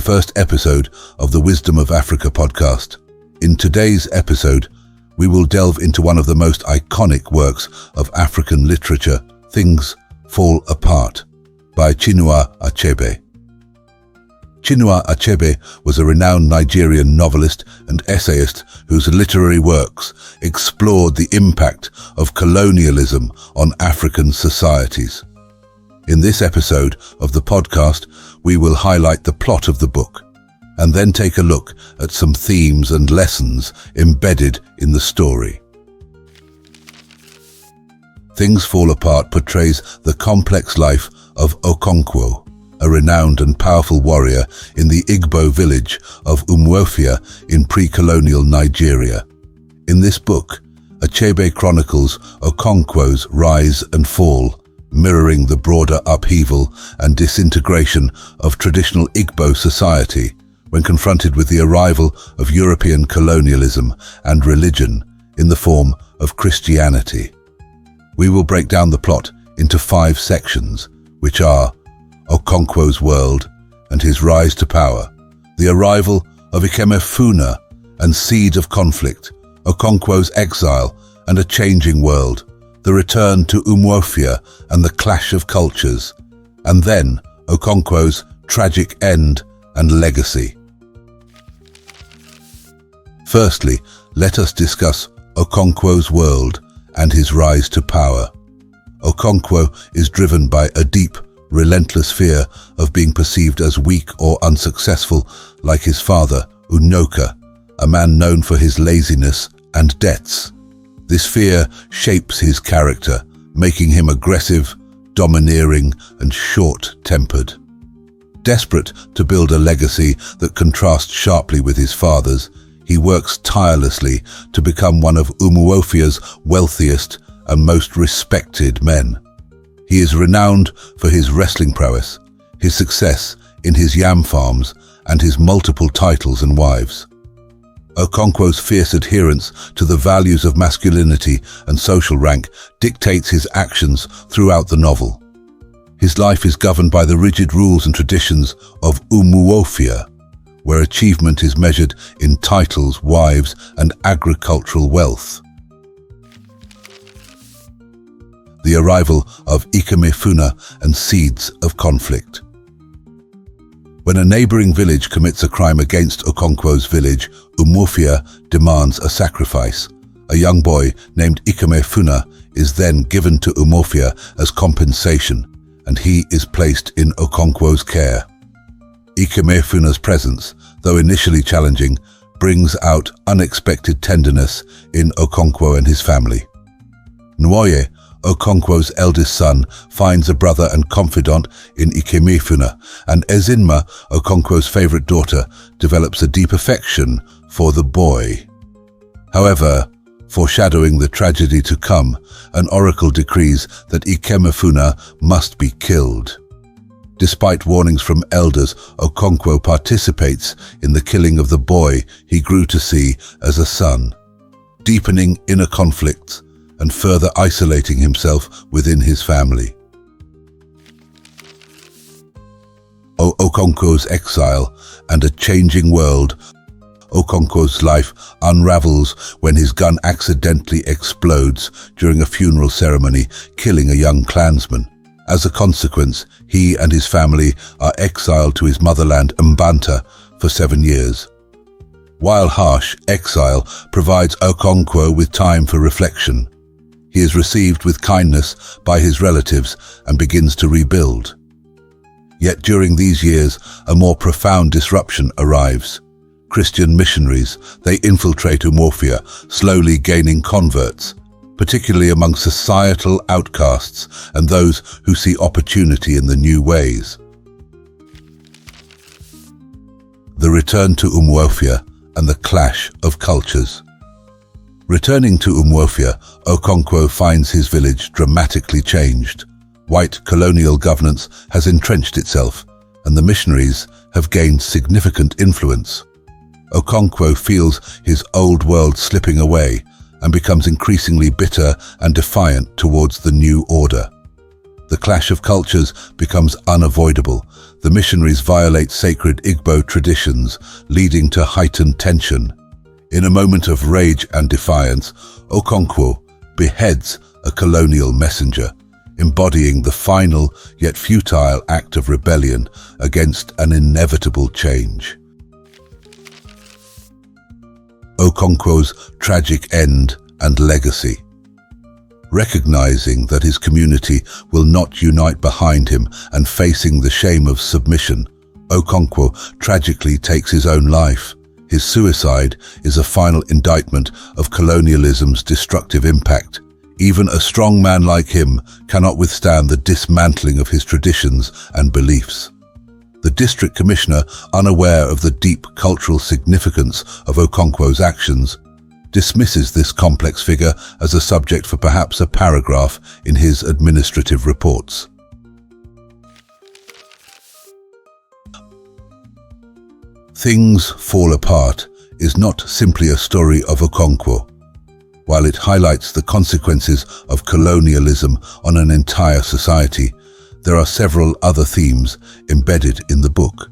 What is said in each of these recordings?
first episode of the Wisdom of Africa podcast. In today's episode, we will delve into one of the most iconic works of African literature, Things Fall Apart, by Chinua Achebe. Chinua Achebe was a renowned Nigerian novelist and essayist whose literary works explored the impact of colonialism on African societies. In this episode of the podcast, we will highlight the plot of the book and then take a look at some themes and lessons embedded in the story. Things Fall Apart portrays the complex life of Okonkwo, a renowned and powerful warrior in the Igbo village of Umuofia in pre-colonial Nigeria. In this book, Achebe chronicles Okonkwo's rise and fall, mirroring the broader upheaval and disintegration of traditional Igbo society when confronted with the arrival of European colonialism and religion in the form of Christianity. We will break down the plot into 5 sections, which are Okonkwo's world and his rise to power, the arrival of Ikemefuna and seed of conflict, Okonkwo's exile and a changing world, the return to Umuofia and the clash of cultures, and then Okonkwo's tragic end and legacy. Firstly, let us discuss Okonkwo's world and his rise to power. Okonkwo is driven by a deep, relentless fear of being perceived as weak or unsuccessful, like his father, Unoka, a man known for his laziness and debts. This fear shapes his character, making him aggressive, domineering, and short-tempered. Desperate to build a legacy that contrasts sharply with his father's, he works tirelessly to become one of Umuofia's wealthiest and most respected men. He is renowned for his wrestling prowess, his success in his yam farms, and his multiple titles and wives. Okonkwo's fierce adherence to the values of masculinity and social rank dictates his actions throughout the novel. His life is governed by the rigid rules and traditions of Umuofia, where achievement is measured in titles, wives, and agricultural wealth. The arrival of Ikemefuna and seeds of conflict. When a neighboring village commits a crime against Okonkwo's village, Umuofia demands a sacrifice. A young boy named Ikemefuna is then given to Umuofia as compensation, and he is placed in Okonkwo's care. Ikemefuna's presence, though initially challenging, brings out unexpected tenderness in Okonkwo and his family. Nwoye, Okonkwo's eldest son, finds a brother and confidant in Ikemefuna, and Ezinma, Okonkwo's favorite daughter, develops a deep affection for the boy. However, foreshadowing the tragedy to come, an oracle decrees that Ikemefuna must be killed. Despite warnings from elders, Okonkwo participates in the killing of the boy he grew to see as a son, deepening inner conflicts and further isolating himself within his family. Okonkwo's exile and a changing world. Okonkwo's life unravels when his gun accidentally explodes during a funeral ceremony, killing a young clansman. As a consequence, he and his family are exiled to his motherland, Mbanta, for 7 years. While harsh, exile provides Okonkwo with time for reflection. He is received with kindness by his relatives and begins to rebuild. Yet during these years, a more profound disruption arrives. Christian missionaries, they infiltrate Umuofia, slowly gaining converts, particularly among societal outcasts and those who see opportunity in the new ways. The return to Umuofia and the clash of cultures. Returning to Umuofia, Okonkwo finds his village dramatically changed. White colonial governance has entrenched itself, and the missionaries have gained significant influence. Okonkwo feels his old world slipping away and becomes increasingly bitter and defiant towards the new order. The clash of cultures becomes unavoidable. the missionaries violate sacred Igbo traditions, leading to heightened tension. In a moment of rage and defiance, Okonkwo beheads a colonial messenger, embodying the final yet futile act of rebellion against an inevitable change. Okonkwo's tragic end and legacy. Recognizing that his community will not unite behind him and facing the shame of submission, Okonkwo tragically takes his own life. His suicide is a final indictment of colonialism's destructive impact. Even a strong man like him cannot withstand the dismantling of his traditions and beliefs. The district commissioner, unaware of the deep cultural significance of Okonkwo's actions, dismisses this complex figure as a subject for perhaps a paragraph in his administrative reports. Things Fall Apart is not simply a story of Okonkwo. While it highlights the consequences of colonialism on an entire society, there are several other themes embedded in the book.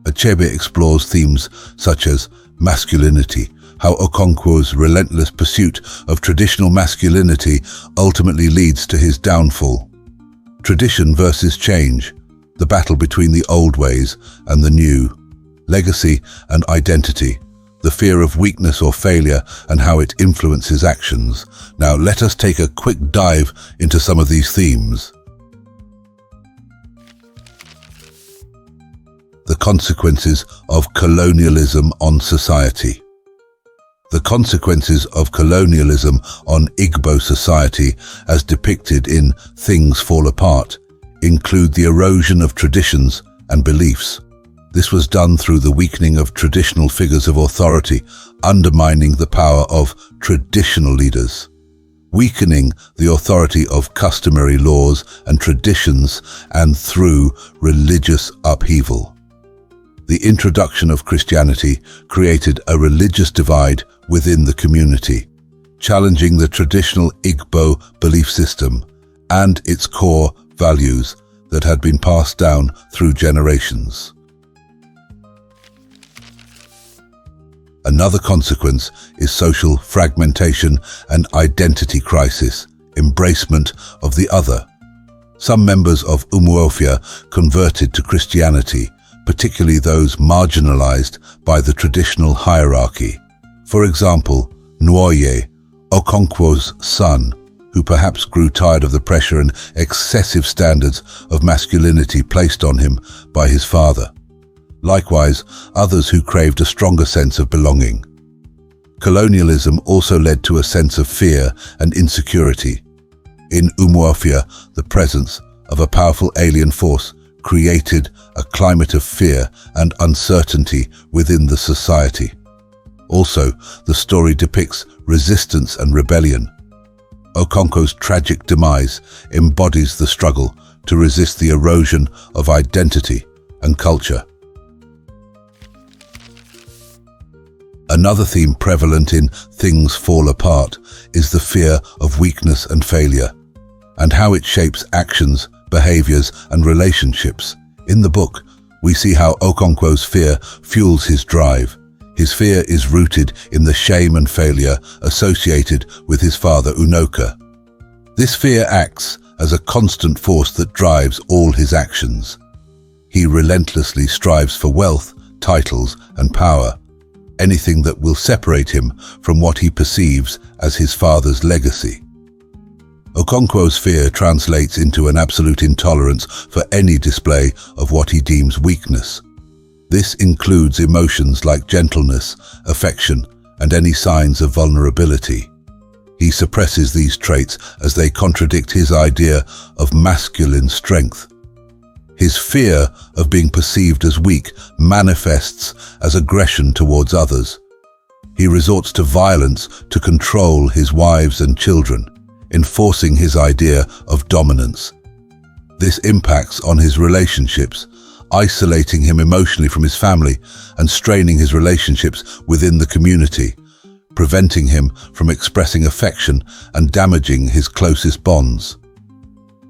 Achebe explores themes such as masculinity, how Okonkwo's relentless pursuit of traditional masculinity ultimately leads to his downfall. Tradition versus change, the battle between the old ways and the new. Legacy and identity, the fear of weakness or failure and how it influences actions. Now let us take a quick dive into some of these themes. The consequences of colonialism on society. The consequences of colonialism on Igbo society, as depicted in Things Fall Apart, include the erosion of traditions and beliefs. This was done through the weakening of traditional figures of authority, undermining the power of traditional leaders, weakening the authority of customary laws and traditions, and through religious upheaval. The introduction of Christianity created a religious divide within the community, challenging the traditional Igbo belief system and its core values that had been passed down through generations. Another consequence is social fragmentation and identity crisis, embracement of the other. Some members of Umuofia converted to Christianity, particularly those marginalized by the traditional hierarchy. For example, Nwoye, Okonkwo's son, who perhaps grew tired of the pressure and excessive standards of masculinity placed on him by his father. Likewise, others who craved a stronger sense of belonging. Colonialism also led to a sense of fear and insecurity. In Umuofia, the presence of a powerful alien force created a climate of fear and uncertainty within the society. Also, the story depicts resistance and rebellion. Okonkwo's tragic demise embodies the struggle to resist the erosion of identity and culture. Another theme prevalent in Things Fall Apart is the fear of weakness and failure, and how it shapes actions, behaviors, and relationships. In the book, we see how Okonkwo's fear fuels his drive. His fear is rooted in the shame and failure associated with his father Unoka. This fear acts as a constant force that drives all his actions. He relentlessly strives for wealth, titles, and power, anything that will separate him from what he perceives as his father's legacy. Okonkwo's fear translates into an absolute intolerance for any display of what he deems weakness. This includes emotions like gentleness, affection, and any signs of vulnerability. He suppresses these traits as they contradict his idea of masculine strength. His fear of being perceived as weak manifests as aggression towards others. He resorts to violence to control his wives and children, enforcing his idea of dominance. This impacts on his relationships, isolating him emotionally from his family and straining his relationships within the community, preventing him from expressing affection and damaging his closest bonds.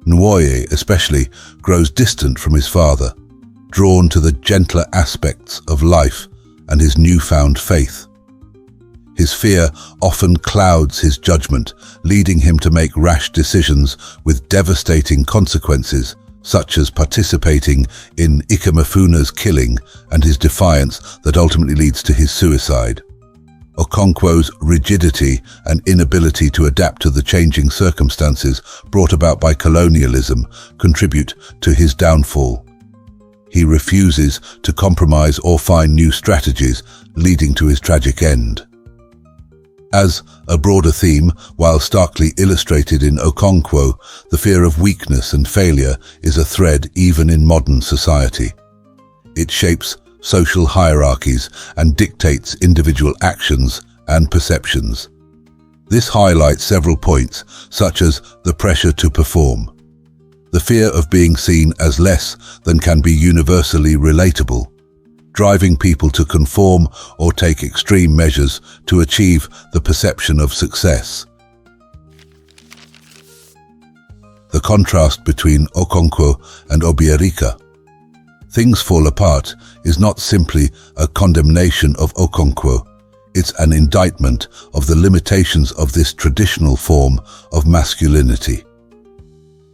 Nwoye, especially, grows distant from his father, drawn to the gentler aspects of life and his newfound faith. His fear often clouds his judgment, leading him to make rash decisions with devastating consequences, such as participating in Ikemefuna's killing and his defiance that ultimately leads to his suicide. Okonkwo's rigidity and inability to adapt to the changing circumstances brought about by colonialism contribute to his downfall. He refuses to compromise or find new strategies, leading to his tragic end. As a broader theme, while starkly illustrated in Okonkwo, the fear of weakness and failure is a thread even in modern society. It shapes social hierarchies and dictates individual actions and perceptions. This highlights several points, such as the pressure to perform, the fear of being seen as less than can be universally relatable, driving people to conform or take extreme measures to achieve the perception of success. The contrast between Okonkwo and Obiarika. Things Fall Apart is not simply a condemnation of Okonkwo, it's an indictment of the limitations of this traditional form of masculinity.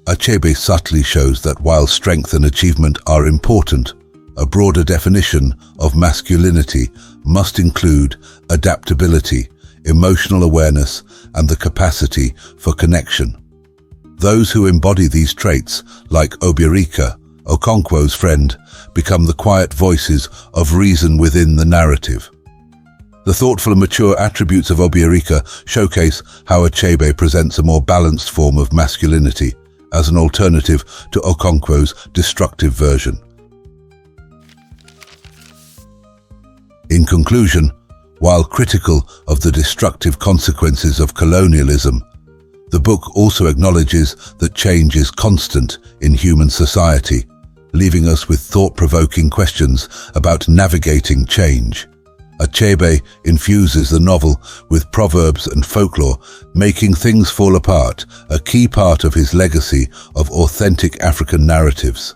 Achebe subtly shows that while strength and achievement are important, a broader definition of masculinity must include adaptability, emotional awareness, and the capacity for connection. Those who embody these traits, like Obiarika, Okonkwo's friend, become the quiet voices of reason within the narrative. The thoughtful and mature attributes of Obiarika showcase how Achebe presents a more balanced form of masculinity as an alternative to Okonkwo's destructive version. In conclusion, while critical of the destructive consequences of colonialism, the book also acknowledges that change is constant in human society, leaving us with thought-provoking questions about navigating change. Achebe infuses the novel with proverbs and folklore, making Things Fall Apart a key part of his legacy of authentic African narratives.